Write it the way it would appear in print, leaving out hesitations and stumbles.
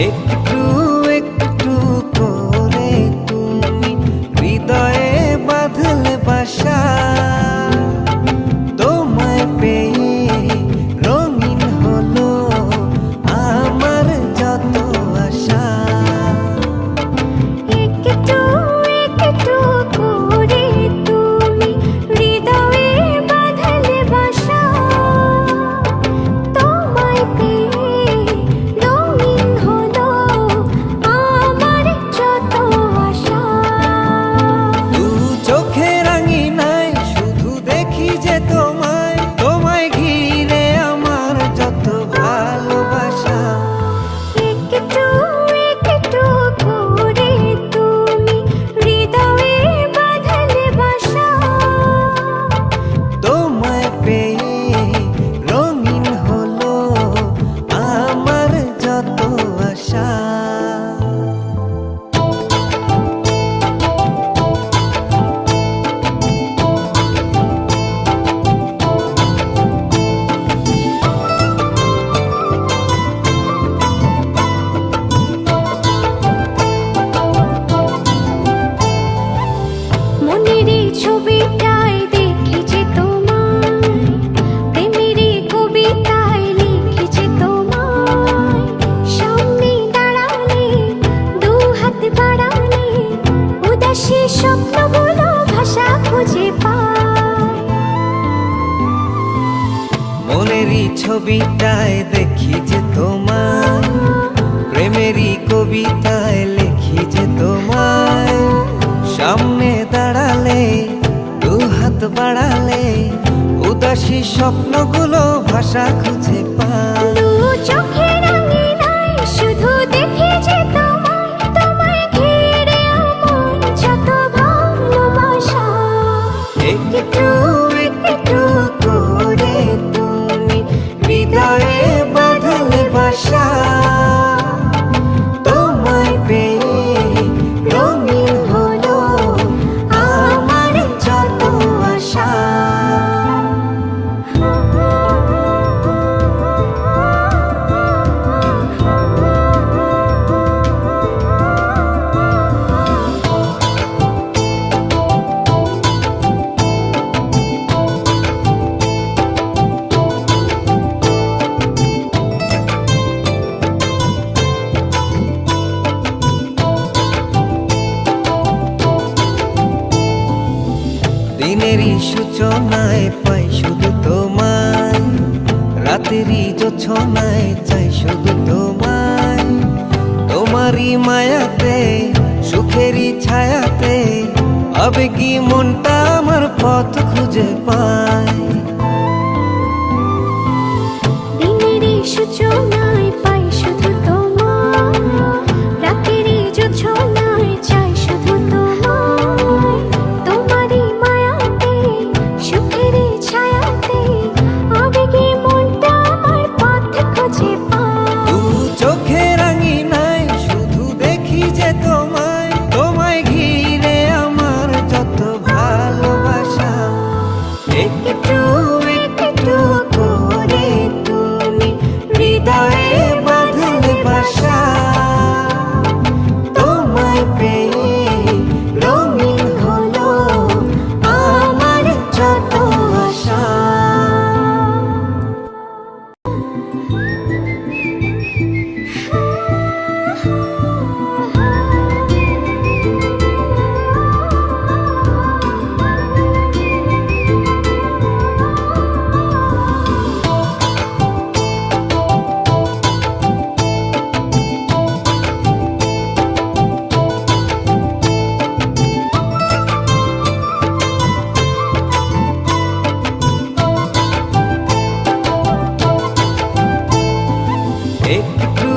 একটু একটু করে তুমি হৃদয়ে বাঁধলে বাসা, তোমায় পেয়ে রঙিন হলো আমার যত আশা। একটু একটু করে তুমি হৃদয়ে বাঁধলে বাসা, তোমায় পেয়ে রঙিন হলো আমার যত আশা। দু চোখে রাঙিনায় শুধু দেখি যে তোমায়, তোমায় ঘিরে আমার যত ভালোবাসা। একটু একটু করে তুমি হৃদয়ে বাঁধলে বাসা, তোমায় পেয়ে রঙিন হলো আমার যত আশা। মনের এই ছবিটায় দেখেছি তোমায়, প্রেমের এই কবিতায় লিখেছি তোমায়। সামনে দাঁড়ালে, দু হাত বাড়ালে, উদাসী স্বপ্নগুলো ভাষা খুঁজে পায়। মনেরই ছবিটায় দেখি যে তোমায়, প্রেমেরই কবিতায় লিখি যে তোমায়। সামনে দাঁড়ালে, দু হাত বাড়ালে, উদাসী স্বপ্নগুলো ভাষা খুঁজে পায়। দু চোখের আঙিনায় শুধু দেখি যে তোমায়, তোমায় ঘিরে আমার যত ভালোবাসা। একটু একটু করে তুমি হৃদয়ে বাঁধলে বাসা, তোমায় পেয়ে রঙিন হলো আমার যত আশা। দিনেরই সূচনায় পাই শুধু তোমায়, রাতেরই জোছনায় চাই শুধু তোমায়। তোমারই মায়াতে, সুখেরই ছায়াতে, আবেগী মনটা আমার পথ খুঁজে পায়। দিনের এই সূচনায় পাই শুধু তোমায়, রাতেরই জোছনায় চাই শুধু তোমায়। তোমারই মায়াতে, সুখেরই ছায়াতে, আবেগী মনটা আমার পথ খুঁজে পায়। দু চোখে রাঙিনায় শুধু দেখি যে তোমায়, তোমায় ঘিরে আমার যত ভালোবাসা। একটু একটু করে তুমি হৃদয়ে একটু